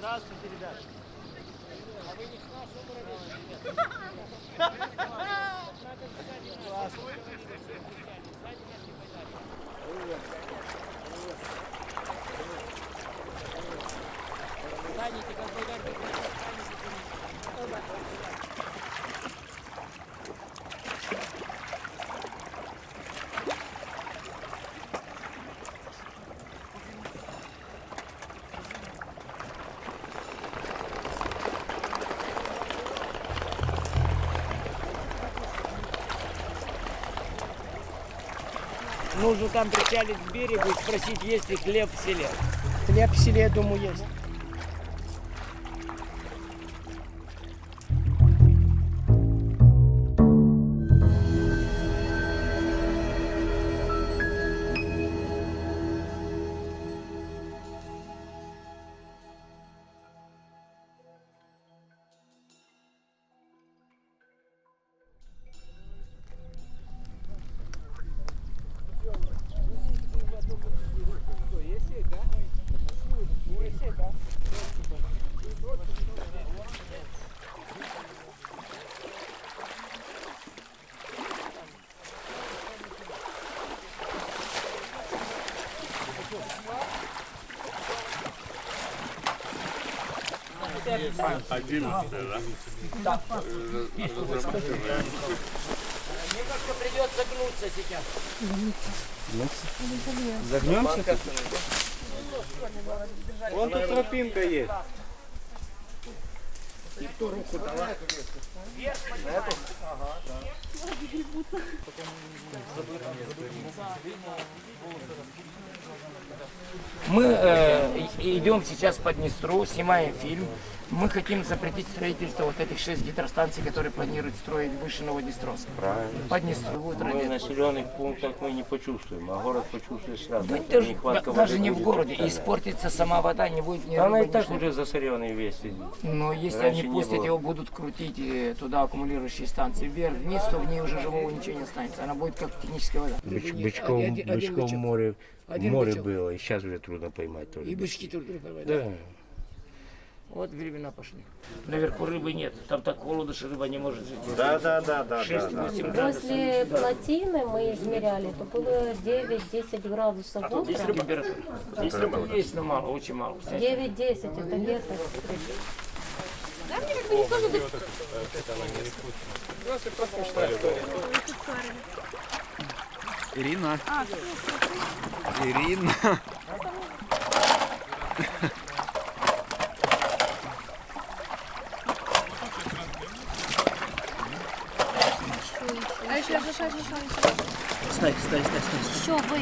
Здравствуйте, ребята. А вы не с нашего Станете, как болгарки, нужно там причалить к берегу и спросить, есть ли хлеб в селе. Хлеб в селе, я думаю, есть. Немножко придется гнуться сейчас. Загнемся? Вон тут тропинка есть. И ту руку давай. Мы идем сейчас по Днестру, снимаем фильм. Мы хотим запретить строительство вот этих 6 гидростанций, которые планируют строить выше Новоднестровска. Правильно. По Днестру. Мы в населенных пунктах мы не почувствуем, а город почувствует сразу. Да, Нехватка даже воды не в будет городе. тотальная. Испортится сама вода, не будет ни Она рыбы, и ни так шлака. уже засоренный весь. Но если Раньше они не пустят было. его, будут крутить туда аккумулирующие станции вверх-вниз, то в ней уже живого ничего не останется. Она будет как техническая вода. Бычком море Один море бычок. было, и сейчас уже трудно поймать тоже. И бычки тут поймать. Да. Вот времена пошли. Наверху рыбы нет. Там так холодно, что рыба не может жить. Да. 6-8 градусов. После плотины мы измеряли, то было 9-10 градусов Есть утром. температура? Есть, но мало, очень мало. 9-10 это лето. Ирина. Ирина. А еще Стой. Еще вы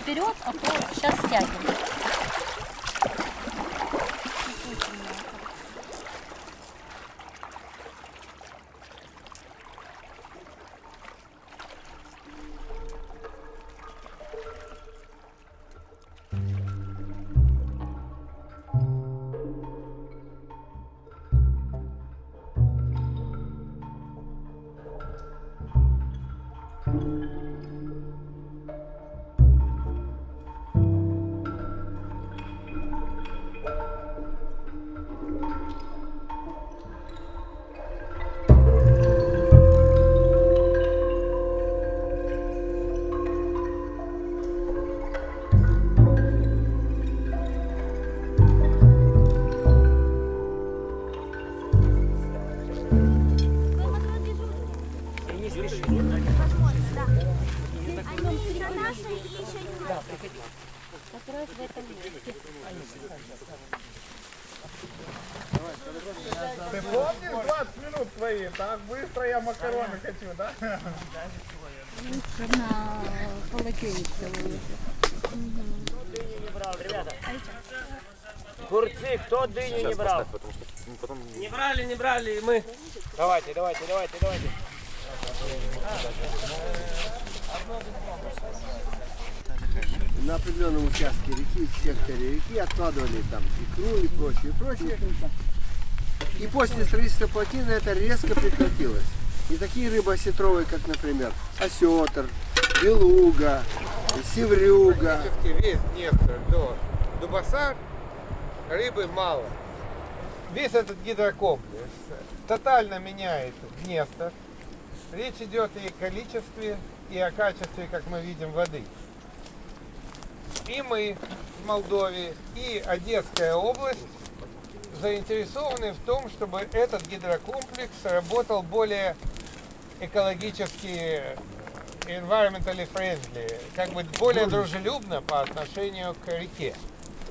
вперед, а то сейчас стягиваем. Как раз в этом месте. Ты помнишь 20 минут твои? Так быстро я макароны хочу, да? Лучше на полотенце выложить. Кто дыню не брал, ребята? Огурцы, кто дыню не брал? Не брали, и мы. Давайте. На определенном участке реки, в секторе реки откладывали там икру и прочее. И после строительства плотины это резко прекратилось. И такие рыбы осетровые, как, например, осетр, белуга, севрюга. Весь Днестр до Дубаса рыбы мало. весь этот гидрокомплекс тотально меняет Днестр. Речь идет и о количестве, и о качестве, как мы видим, воды. И мы в Молдове, и Одесская область заинтересованы в том, чтобы этот гидрокомплекс работал более экологически environmentally friendly, как бы более дружелюбно по отношению к реке.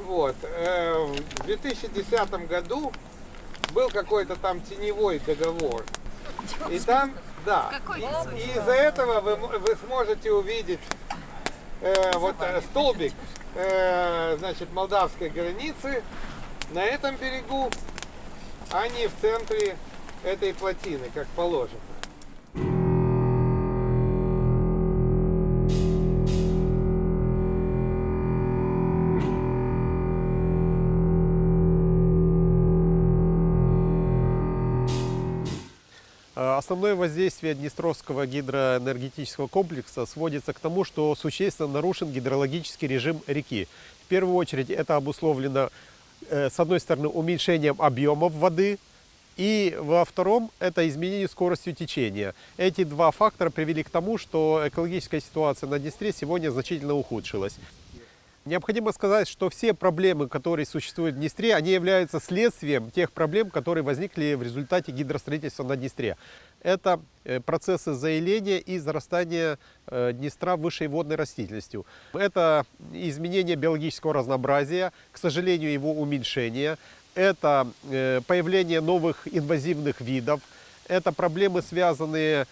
Вот. В 2010 году был какой-то там теневой договор. И там, да, и из-за этого вы сможете увидеть столбик, значит, молдавской границы на этом берегу, а не в центре этой плотины, как положено. Основное воздействие Днестровского гидроэнергетического комплекса сводится к тому, что существенно нарушен гидрологический режим реки. В первую очередь это обусловлено, с одной стороны, уменьшением объемов воды, и во втором это изменение скорости течения. Эти два фактора привели к тому, что экологическая ситуация на Днестре сегодня значительно ухудшилась. Необходимо сказать, что все проблемы, которые существуют в Днестре, они являются следствием тех проблем, которые возникли в результате гидростроительства на Днестре. Это процессы заиления и зарастания Днестра высшей водной растительностью. Это изменение биологического разнообразия, к сожалению, его уменьшение. Это появление новых инвазивных видов. Это проблемы, связанные,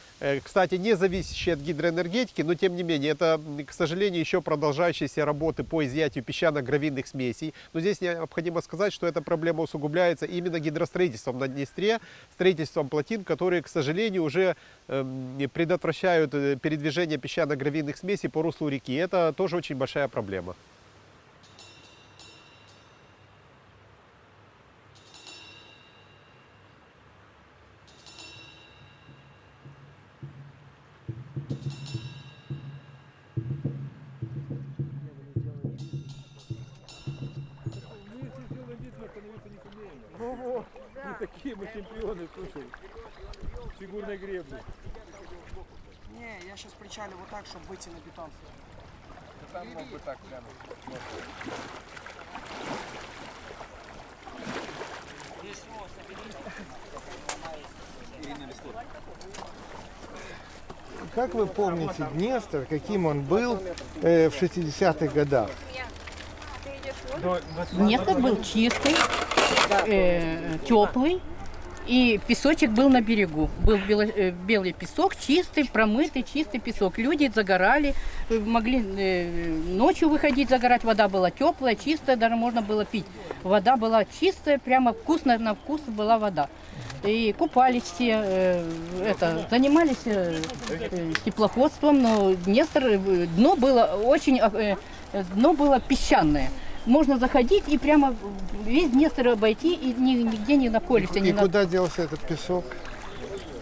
кстати, не зависящие от гидроэнергетики, но тем не менее, это, к сожалению, еще продолжающиеся работы по изъятию песчано-гравийных смесей. Но здесь необходимо сказать, что эта проблема усугубляется именно гидростроительством на Днестре, строительством плотин, которые, к сожалению, уже предотвращают передвижение песчано-гравийных смесей по руслу реки. Это тоже очень большая проблема. Не такие мы чемпионы, слушай. Фигурной гребли. Не, я сейчас причалю вот так, чтобы выйти на бетон. Там мог бы так глянуть. Как вы помните Днестр, каким он был в 60-х годах? Днестр был чистый, теплый, и песочек был на берегу. Был белый песок, чистый, промытый, чистый песок. Люди загорали, могли ночью выходить загорать, вода была теплая, чистая, даже можно было пить. Вода была чистая, прямо вкусная, на вкус была вода. И купались все, занимались теплоходством, но Днестр, дно было песчаное. Можно заходить и прямо весь Днестр обойти и нигде не наколешься. И куда делся этот песок?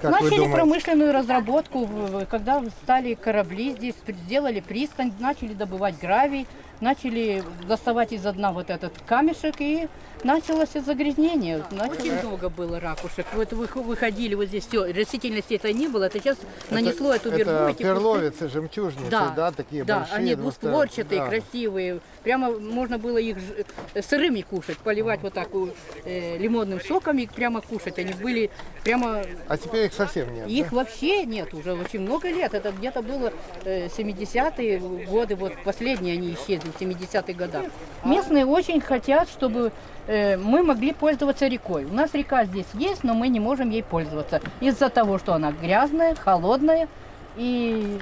Как начали промышленную разработку, когда стали корабли здесь, сделали пристань, начали добывать гравий, начали доставать из дна вот этот камешек, и началось загрязнение. Очень много было ракушек. Вот выходили вот здесь, все, растительности это не было, это сейчас нанесло эту вербу. Это перловицы, жемчужницы, да, такие большие. Да, они двустворчатые, красивые. Прямо можно было их сырыми кушать, поливать вот так лимонным соком и прямо кушать. Они были прямо... А теперь их совсем нет? Их вообще нет, уже очень много лет. Это где-то было 70-е годы, вот последние они исчезли, в 70-х годах. Местные очень хотят, чтобы мы могли пользоваться рекой. У нас река здесь есть, но мы не можем ей пользоваться. Из-за того, что она грязная, холодная и,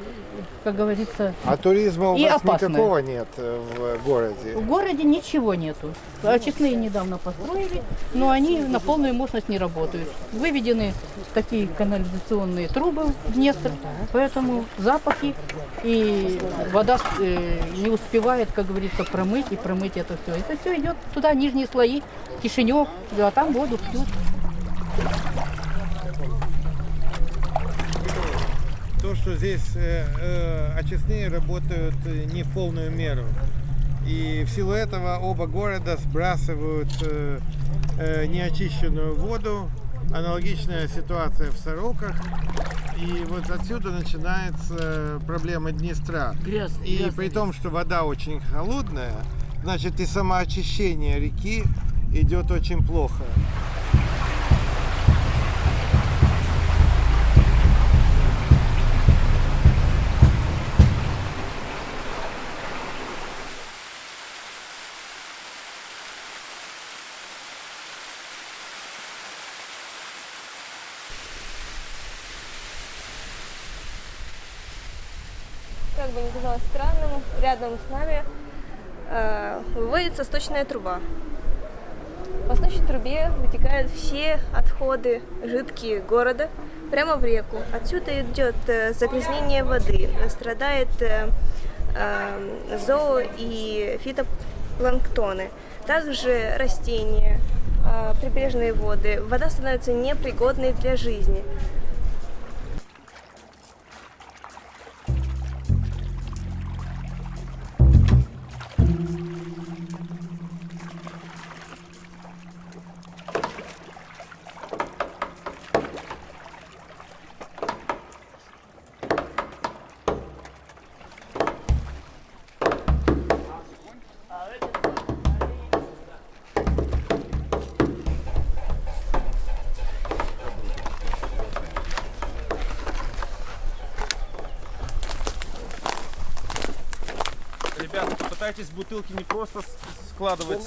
как говорится, а туризма у вас опасная. Никакого нет в городе? В городе ничего нету. Очистные недавно построили, но они на полную мощность не работают. Выведены такие канализационные трубы в Днестр, поэтому запахи и вода не успевает, как говорится, промыть это все. Это все идет туда, нижние слои, Кишинев, а там воду пьют. То, что здесь очистные работают не в полную меру. И в силу этого оба города сбрасывают неочищенную воду. Аналогичная ситуация в Сороках. И вот отсюда начинается проблема Днестра. И при том, что вода очень холодная, значит и самоочищение реки идет очень плохо. Как бы ни казалось странным, рядом с нами выводится сточная труба. По сточной трубе вытекают все отходы жидкие города прямо в реку. Отсюда идет загрязнение воды, страдает зоо и фитопланктоны, также растения, прибрежные воды. Вода становится непригодной для жизни. Ребята, попытайтесь бутылки не просто складывать,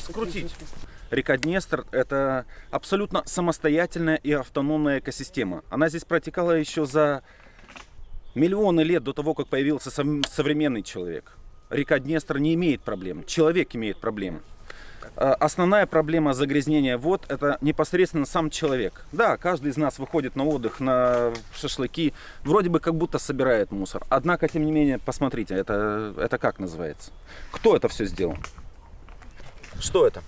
скрутить. Река Днестр – это абсолютно самостоятельная и автономная экосистема. Она здесь протекала еще за миллионы лет до того, как появился современный человек. Река Днестр не имеет проблем, человек имеет проблемы. Основная проблема загрязнения вод – это непосредственно сам человек. Да, каждый из нас выходит на отдых, на шашлыки, вроде бы как будто собирает мусор. Однако, тем не менее, посмотрите, это как называется? Кто это все сделал? Что это?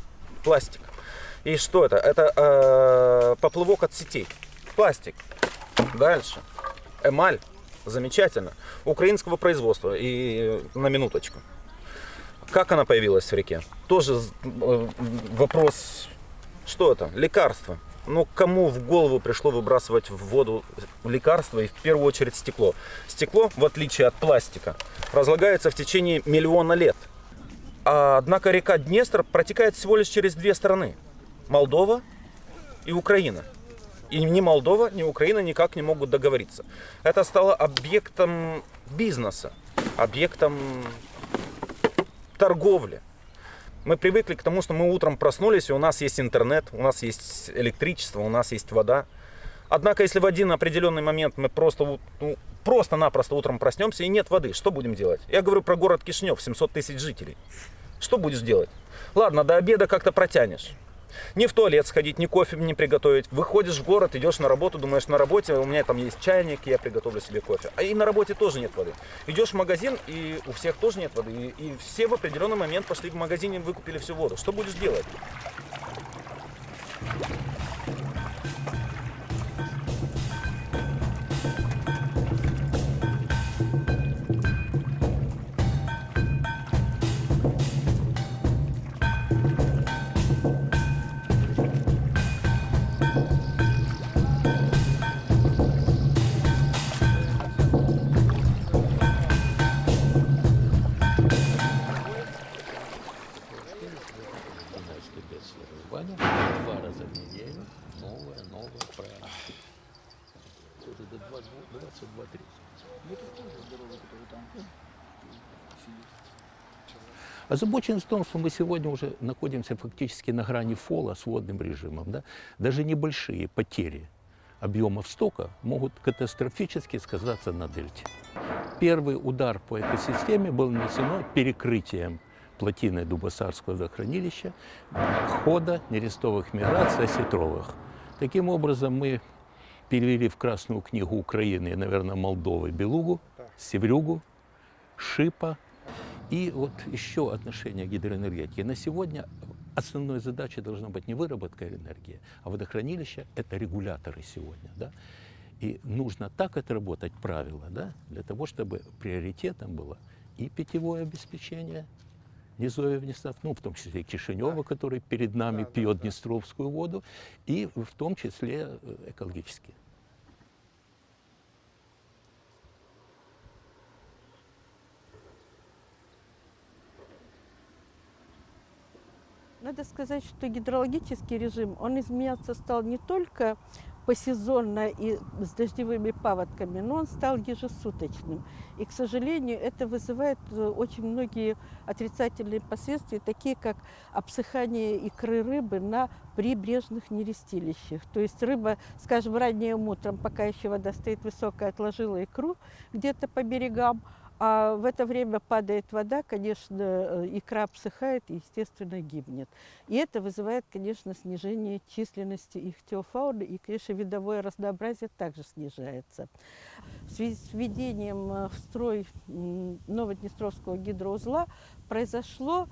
Пластик. И что это? Это поплывок от сетей. Пластик. Дальше. Эмаль. Замечательно. Украинского производства. И на минуточку. Как она появилась в реке? Тоже вопрос, что это? Лекарство. Но кому в голову пришло выбрасывать в воду лекарства и в первую очередь стекло? Стекло, в отличие от пластика, разлагается в течение миллиона лет. Однако река Днестр протекает всего лишь через две страны. Молдова и Украина. И ни Молдова, ни Украина никак не могут договориться. Это стало объектом бизнеса, объектом торговли. Мы привыкли к тому, что мы утром проснулись, и у нас есть интернет, у нас есть электричество, у нас есть вода. Однако, если в один определенный момент мы просто-напросто утром проснемся и нет воды, что будем делать? Я говорю про город Кишинев, 700 тысяч жителей. Что будешь делать? Ладно, до обеда как-то протянешь. Ни в туалет сходить, ни кофе не приготовить. Выходишь в город, идешь на работу, думаешь, на работе у меня там есть чайник, я приготовлю себе кофе. А и на работе тоже нет воды. Идешь в магазин, и у всех тоже нет воды. И все в определенный момент пошли в магазин и выкупили всю воду. Что будешь делать? Ваня 2 раза в неделю новое правило. Это до 22:30. Озабоченность в том, что мы сегодня уже находимся фактически на грани фола с водным режимом. Да? Даже небольшие потери объемов стока могут катастрофически сказаться на дельте. Первый удар по экосистеме был нанесен перекрытием плотины Дубосарского водохранилища, хода нерестовых миграций осетровых. Таким образом, мы перевели в Красную книгу Украины, наверное, Молдовы, Белугу, Севрюгу, Шипа. И вот еще отношение к гидроэнергетике. На сегодня основной задачей должна быть не выработка энергии, а водохранилища – это регуляторы сегодня. Да? И нужно так отработать правила, да, для того, чтобы приоритетом было и питьевое обеспечение, низовья Днестра, ну, в том числе Кишинева, который перед нами пьет Днестровскую воду, и в том числе экологические. Надо сказать, что гидрологический режим, он изменяться стал не только посезонно и с дождевыми паводками, но он стал ежесуточным. И, к сожалению, это вызывает очень многие отрицательные последствия, такие как обсыхание икры рыбы на прибрежных нерестилищах. То есть рыба, скажем, ранним утром, пока еще вода стоит высокая, отложила икру где-то по берегам, а в это время падает вода, конечно, икра обсыхает и, естественно, гибнет. И это вызывает, конечно, снижение численности ихтиофауны, и, конечно, видовое разнообразие также снижается. В связи с введением в строй Новоднестровского гидроузла произошло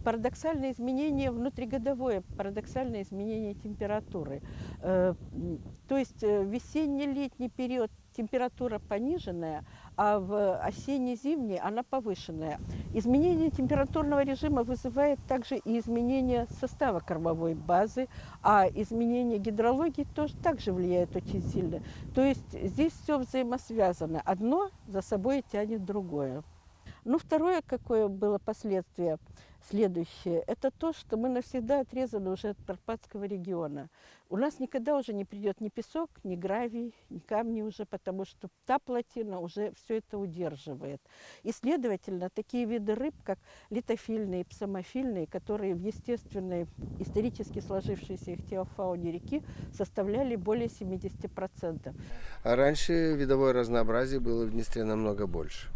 парадоксальное изменение внутригодовое, парадоксальное изменение температуры. То есть весенне-летний период температура пониженная, а в осенне-зимний она повышенная. Изменение температурного режима вызывает также и изменение состава кормовой базы, а изменение гидрологии тоже также влияет очень сильно. То есть здесь все взаимосвязано. Одно за собой тянет другое. Ну, второе, какое было последствие, следующее, это то, что мы навсегда отрезаны уже от Карпатского региона. У нас никогда уже не придет ни песок, ни гравий, ни камни уже, потому что та плотина уже все это удерживает. И, следовательно, такие виды рыб, как литофильные, псамофильные, которые в естественной, исторически сложившейся ихтиофауне реки составляли более 70%. А раньше видовое разнообразие было в Днестре намного больше.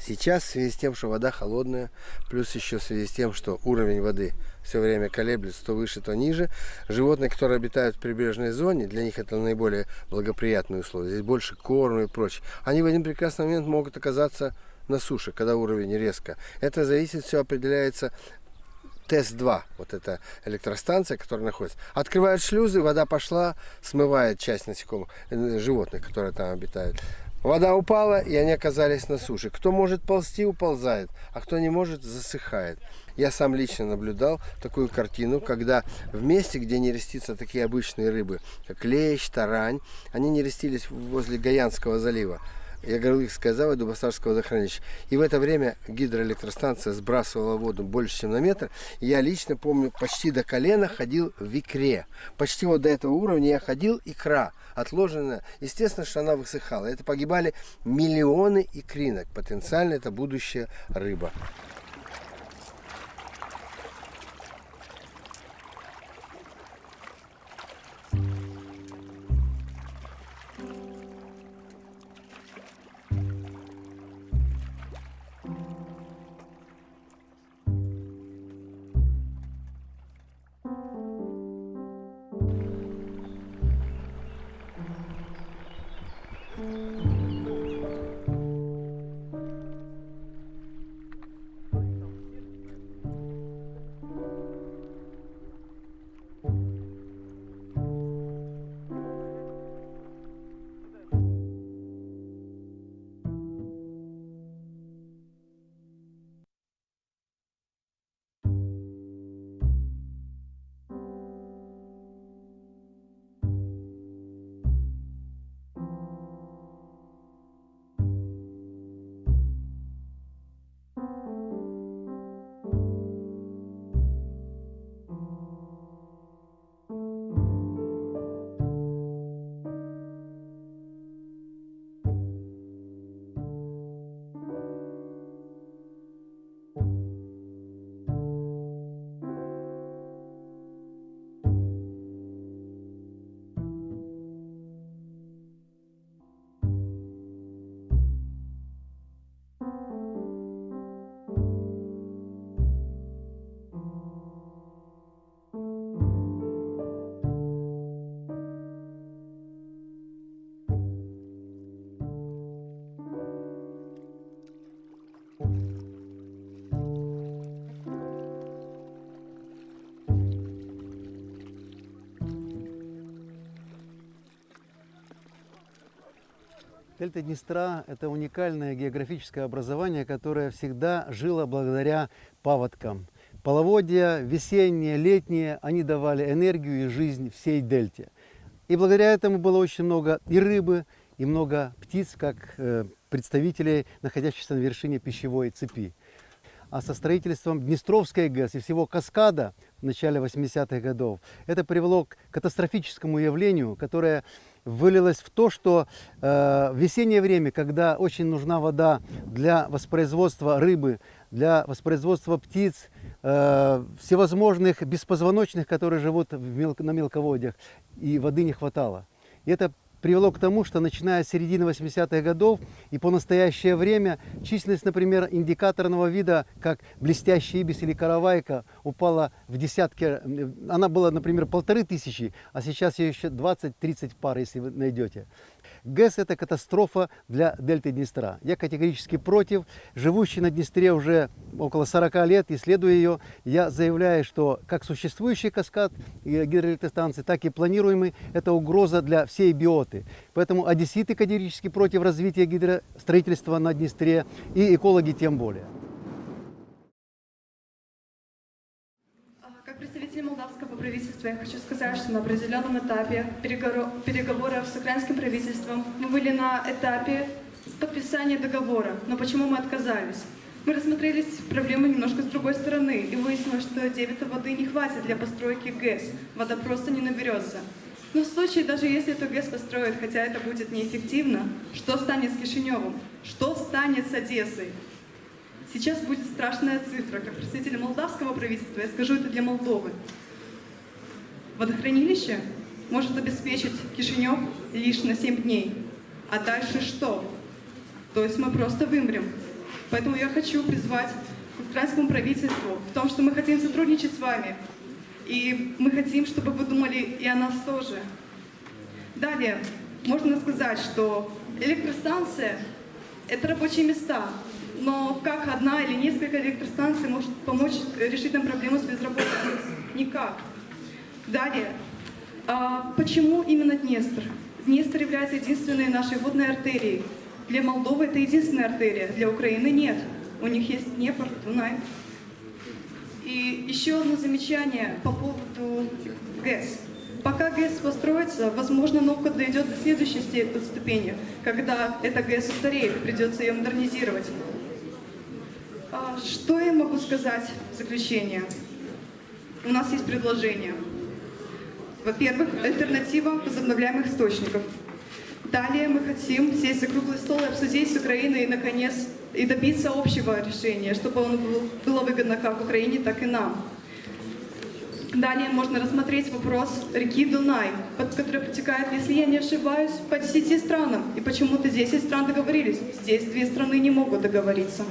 Сейчас, в связи с тем, что вода холодная, плюс еще в связи с тем, что уровень воды все время колеблется то выше, то ниже, животные, которые обитают в прибрежной зоне, для них это наиболее благоприятные условия. Здесь больше корма и прочее. Они в один прекрасный момент могут оказаться на суше, когда уровень резко. Это зависит, все определяется. ТЭС-2, вот эта электростанция, которая находится. Открывают шлюзы, вода пошла, смывает часть насекомых, животных, которые там обитают. Вода упала, и они оказались на суше. Кто может ползти, уползает, а кто не может, засыхает. Я сам лично наблюдал такую картину, когда в месте, где нерестятся такие обычные рыбы, как лещ, тарань, они нерестились возле Гаянского залива. Ягорлыкское заво, Дубосарского водохранилища. И в это время гидроэлектростанция сбрасывала воду больше, чем на метр. И я лично помню, почти до колена ходил в икре. Почти вот до этого уровня я ходил, икра отложенная. Естественно, что она высыхала. Это погибали миллионы икринок. Потенциально это будущая рыба. Дельта Днестра – это уникальное географическое образование, которое всегда жило благодаря паводкам. Половодья, весенние, летние, они давали энергию и жизнь всей дельте. И благодаря этому было очень много и рыбы, и много птиц, как представителей, находящихся на вершине пищевой цепи. А со строительством Днестровской ГЭС и всего каскада в начале 80-х годов это привело к катастрофическому явлению, которое вылилось в то, что в весеннее время, когда очень нужна вода для воспроизводства рыбы, для воспроизводства птиц, всевозможных беспозвоночных, которые живут на мелководьях, и воды не хватало. И это привело к тому, что начиная с середины 80-х годов и по настоящее время численность, например, индикаторного вида, как блестящий ибис или каравайка, упала в десятки. Она была, например, 1500, а сейчас ее еще 20-30 пар, если вы найдете. ГЭС – это катастрофа для дельты Днестра. Я категорически против. Живущий на Днестре уже около 40 лет, исследуя ее, я заявляю, что как существующий каскад гидроэлектростанции, так и планируемый – это угроза для всей биоты. Поэтому одесситы категорически против развития гидростроительства на Днестре, и экологи тем более. Как представитель молдавского правительства я хочу сказать, что на определенном этапе переговоров с украинским правительством мы были на этапе подписания договора. Но почему мы отказались? Мы рассмотрели проблему немножко с другой стороны и выяснилось, что дебита воды не хватит для постройки ГЭС. Вода просто не наберется. Но в случае, даже если эту ГЭС построят, хотя это будет неэффективно, что станет с Кишиневым? Что станет с Одессой? Сейчас будет страшная цифра. Как представитель молдавского правительства я скажу это для Молдовы. Водохранилище может обеспечить Кишинев лишь на 7 дней. А дальше что? То есть мы просто вымрем. Поэтому я хочу призвать к украинскому правительству в том, что мы хотим сотрудничать с вами. И мы хотим, чтобы вы думали и о нас тоже. Далее, можно сказать, что электростанция – это рабочие места. Но как одна или несколько электростанций может помочь решить нам проблему с безработицей? Никак. Далее, почему именно Днестр? Днестр является единственной нашей водной артерией. Для Молдовы это единственная артерия, для Украины нет. У них есть Днепр, Дунай. И еще одно замечание по поводу ГЭС. Пока ГЭС построится, возможно, наука дойдет до следующей ступени, когда эта ГЭС устареет, придется ее модернизировать. Что я могу сказать в заключение? У нас есть предложение. Во-первых, альтернатива возобновляемых источников. Далее мы хотим сесть за круглый стол и обсудить с Украиной, наконец, и добиться общего решения, чтобы оно было выгодно как Украине, так и нам. Далее можно рассмотреть вопрос реки Дунай, под которой протекает, если я не ошибаюсь, по 10 странам. И почему-то 10 стран договорились. Здесь 2 страны не могут договориться.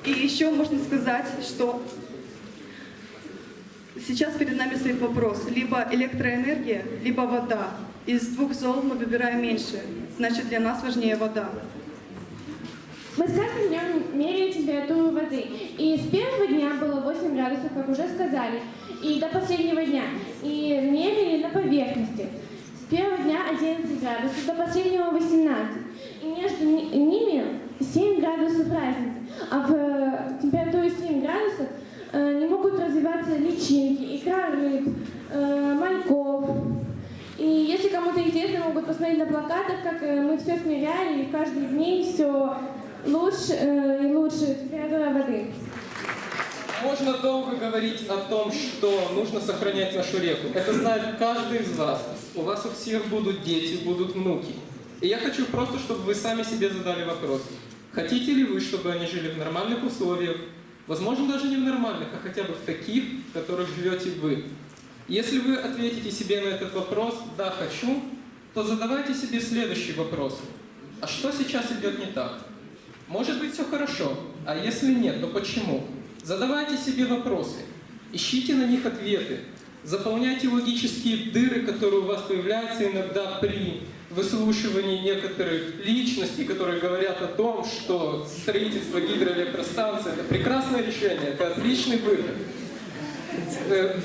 И еще можно сказать, что сейчас перед нами стоит вопрос. Либо электроэнергия, либо вода. Из 2 зол мы выбираем меньше. Значит, для нас важнее вода. Мы с каждым днем меряем температуру воды. И с первого дня было 8 градусов, как уже сказали, и до последнего дня. И мерили на поверхности. С первого дня 11 градусов, до последнего 18. И между ними 7 градусов разницы. А в температуре 7 градусов не могут развиваться личинки, икра рыб, мальков. И если кому-то интересно, могут посмотреть на плакатах, как мы все смеряли, и каждый день все лучше и лучше температура воды. Можно долго говорить о том, что нужно сохранять нашу реку. Это знает каждый из вас. У вас у всех будут дети, будут внуки. И я хочу просто, чтобы вы сами себе задали вопрос. Хотите ли вы, чтобы они жили в нормальных условиях? Возможно, даже не в нормальных, а хотя бы в таких, в которых живете вы. Если вы ответите себе на этот вопрос «да, хочу», то задавайте себе следующий вопрос. А что сейчас идет не так? Может быть, все хорошо, а если нет, то почему? Задавайте себе вопросы, ищите на них ответы, заполняйте логические дыры, которые у вас появляются иногда при выслушивании некоторых личностей, которые говорят о том, что строительство гидроэлектростанции – это прекрасное решение, это отличный выход.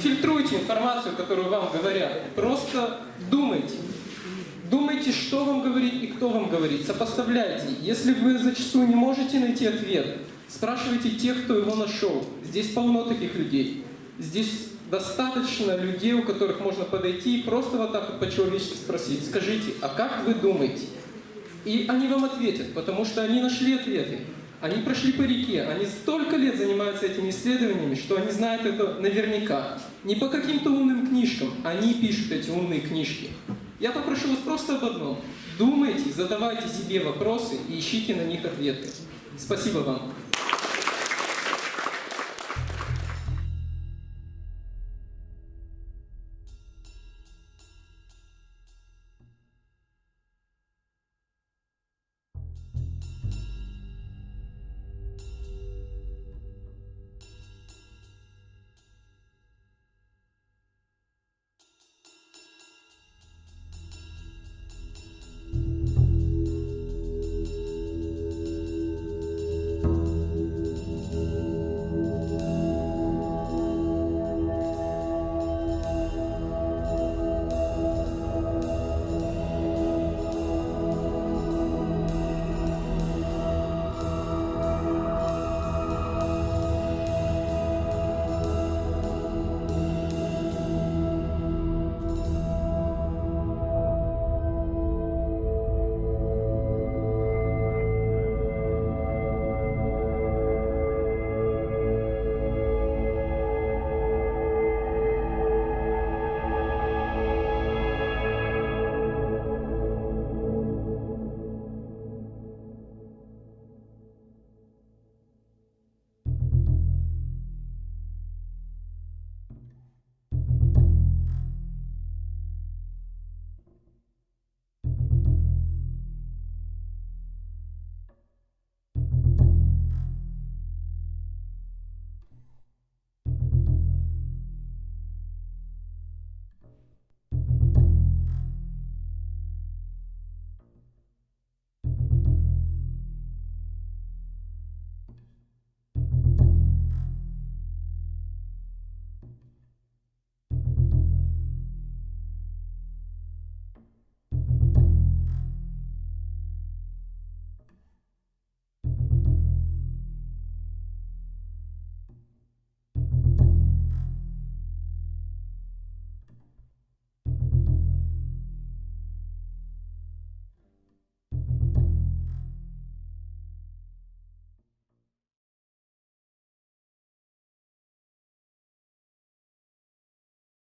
Фильтруйте информацию, которую вам говорят. Просто думайте. Думайте, что вам говорить и кто вам говорит. Сопоставляйте. Если вы зачастую не можете найти ответ, спрашивайте тех, кто его нашел. Здесь полно таких людей. Здесь достаточно людей, у которых можно подойти и просто вот так вот по-человечески спросить. Скажите, а как вы думаете? И они вам ответят, потому что они нашли ответы. Они прошли по реке, они столько лет занимаются этими исследованиями, что они знают это наверняка. Не по каким-то умным книжкам, они пишут эти умные книжки. Я попрошу вас просто об одном. Думайте, задавайте себе вопросы и ищите на них ответы. Спасибо вам.